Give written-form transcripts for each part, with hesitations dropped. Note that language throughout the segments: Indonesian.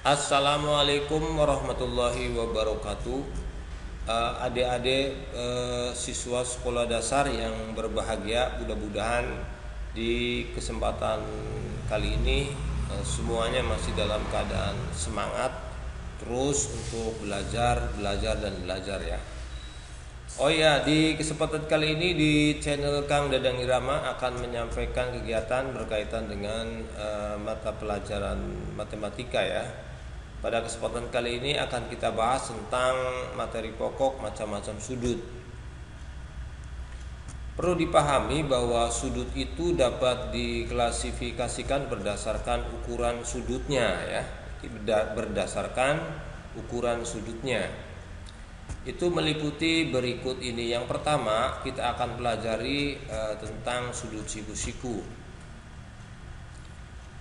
Assalamualaikum warahmatullahi wabarakatuh. Adik-adik siswa sekolah dasar yang berbahagia, mudah-mudahan di kesempatan kali ini semuanya masih dalam keadaan semangat terus untuk belajar dan belajar ya. Oh ya, di kesempatan kali ini di channel Kang Dadang Irama akan menyampaikan kegiatan berkaitan dengan mata pelajaran matematika ya. Pada kesempatan kali ini akan kita bahas tentang materi pokok macam-macam sudut. Perlu dipahami bahwa sudut itu dapat diklasifikasikan berdasarkan ukuran sudutnya ya. Berdasarkan ukuran sudutnya. Itu meliputi berikut ini. Yang pertama, kita akan pelajari tentang sudut siku-siku.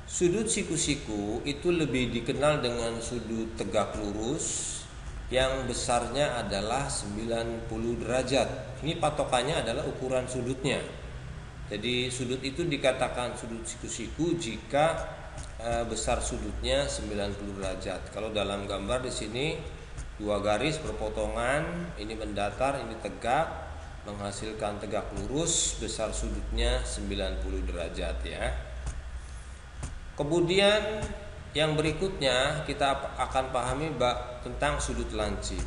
Sudut siku-siku itu lebih dikenal dengan sudut tegak lurus yang besarnya adalah 90 derajat. Ini patokannya adalah ukuran sudutnya. Jadi sudut itu dikatakan sudut siku-siku jika besar sudutnya 90 derajat. Kalau dalam gambar di sini dua garis berpotongan, ini mendatar, ini tegak, menghasilkan tegak lurus, besar sudutnya 90 derajat ya. Kemudian yang berikutnya kita akan pahami tentang sudut lancip.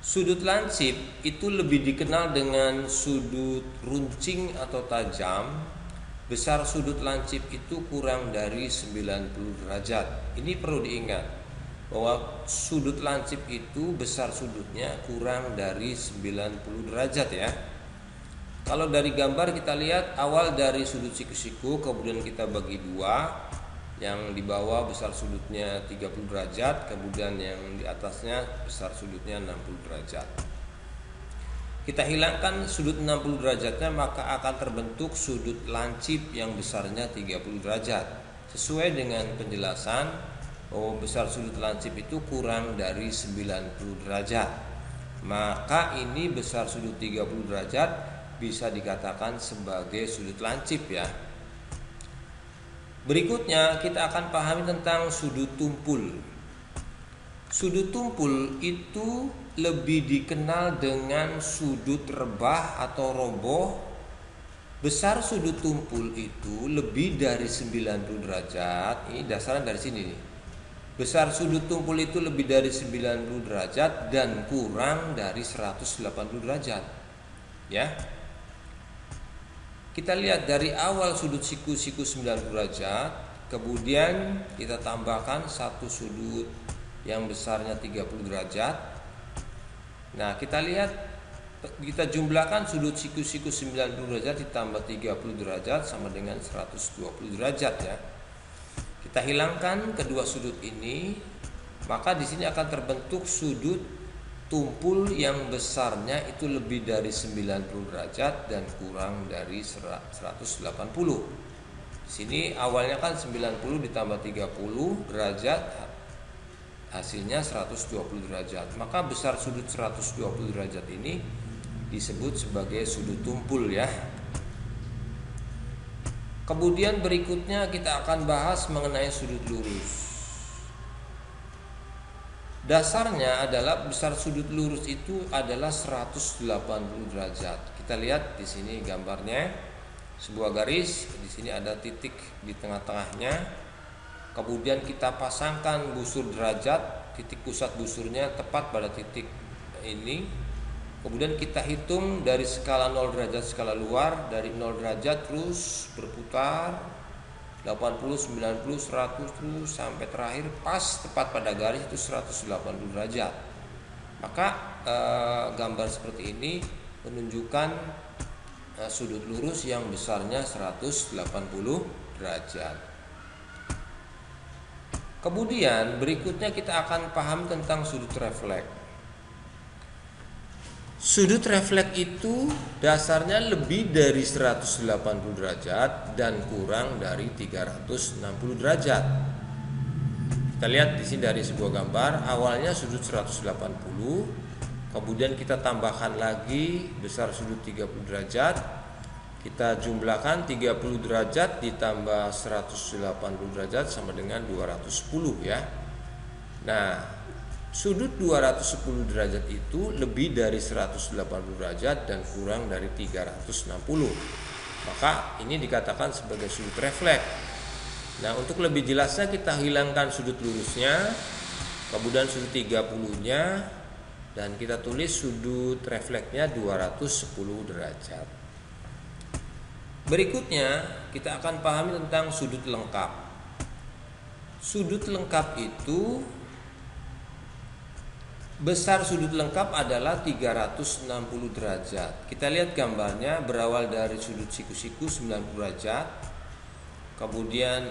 Sudut lancip itu lebih dikenal dengan sudut runcing atau tajam. Besar sudut lancip itu kurang dari 90 derajat. Ini perlu diingat bahwa sudut lancip itu besar sudutnya kurang dari 90 derajat ya. Kalau dari gambar kita lihat awal dari sudut siku-siku, kemudian kita bagi dua. Yang di bawah besar sudutnya 30 derajat, kemudian yang di atasnya besar sudutnya 60 derajat. Kita hilangkan sudut 60 derajatnya, maka akan terbentuk sudut lancip yang besarnya 30 derajat. Sesuai dengan penjelasan bahwa besar sudut lancip itu kurang dari 90 derajat. Maka ini besar sudut 30 derajat bisa dikatakan sebagai sudut lancip ya. Berikutnya kita akan pahami tentang sudut tumpul. Sudut tumpul itu lebih dikenal dengan sudut rebah atau roboh. Besar sudut tumpul itu lebih dari 90 derajat. Ini dasarnya dari sini nih. Besar sudut tumpul itu lebih dari 90 derajat dan kurang dari 180 derajat. Ya. Kita lihat dari awal sudut siku-siku 90 derajat, kemudian kita tambahkan satu sudut yang besarnya 30 derajat. Nah, kita lihat, kita jumlahkan sudut siku-siku 90 derajat ditambah 30 derajat sama dengan 120 derajat ya. Kita hilangkan kedua sudut ini, maka di sini akan terbentuk sudut tumpul yang besarnya itu lebih dari 90 derajat dan kurang dari 180. Di sini awalnya kan 90 ditambah 30 derajat, hasilnya 120 derajat. Maka besar sudut 120 derajat ini disebut sebagai sudut tumpul ya. Kemudian berikutnya kita akan bahas mengenai sudut lurus. Dasarnya adalah besar sudut lurus itu adalah 180 derajat. Kita lihat di sini gambarnya, sebuah garis, di sini ada titik di tengah-tengahnya. Kemudian kita pasangkan busur derajat, titik pusat busurnya tepat pada titik ini. Kemudian kita hitung dari skala 0 derajat skala luar, dari 0 derajat terus berputar 80, 90, 100 terus sampai terakhir pas tepat pada garis itu 180 derajat. Maka gambar seperti ini menunjukkan sudut lurus yang besarnya 180 derajat. Kemudian berikutnya kita akan paham tentang sudut refleks. Sudut refleks itu dasarnya lebih dari 180 derajat dan kurang dari 360 derajat. Kita lihat di sini dari sebuah gambar, awalnya sudut 180, kemudian kita tambahkan lagi besar sudut 30 derajat. Kita jumlahkan 30 derajat ditambah 180 derajat sama dengan 210 ya. Nah, sudut 210 derajat itu lebih dari 180 derajat dan kurang dari 360. Maka ini dikatakan sebagai sudut refleks. Nah, untuk lebih jelasnya kita hilangkan sudut lurusnya, kemudian sudut 30-nya, dan kita tulis sudut refleksnya 210 derajat. Berikutnya kita akan pahami tentang sudut lengkap. Sudut lengkap itu, besar sudut lengkap adalah 360 derajat. Kita lihat gambarnya, berawal dari sudut siku-siku 90 derajat. Kemudian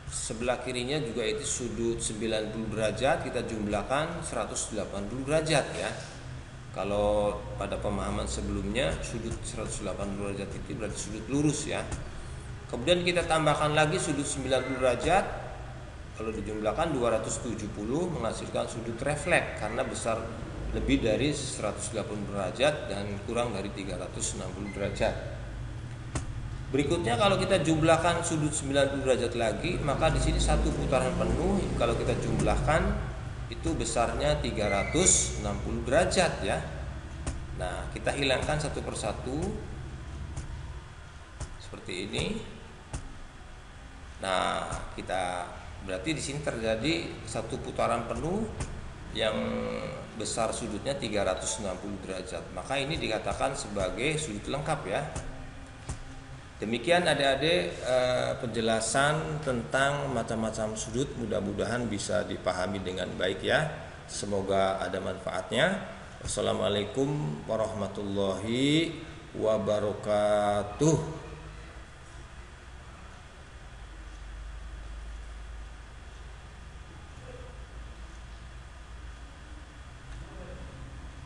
sebelah kirinya juga itu sudut 90 derajat, kita jumlahkan 180 derajat ya. Kalau pada pemahaman sebelumnya sudut 180 derajat itu berarti sudut lurus ya. Kemudian kita tambahkan lagi sudut 90 derajat, kalau dijumlahkan 270 menghasilkan sudut refleks karena besar lebih dari 180 derajat dan kurang dari 360 derajat. Berikutnya kalau kita jumlahkan sudut 90 derajat lagi, maka di sini satu putaran penuh kalau kita jumlahkan itu besarnya 360 derajat ya. Nah, kita hilangkan satu persatu seperti ini. Nah, kita berarti di sini terjadi satu putaran penuh yang besar sudutnya 360 derajat. Maka ini dikatakan sebagai sudut lengkap ya. Demikian adik-adik penjelasan tentang macam-macam sudut, mudah-mudahan bisa dipahami dengan baik ya. Semoga ada manfaatnya. Wassalamualaikum warahmatullahi wabarakatuh.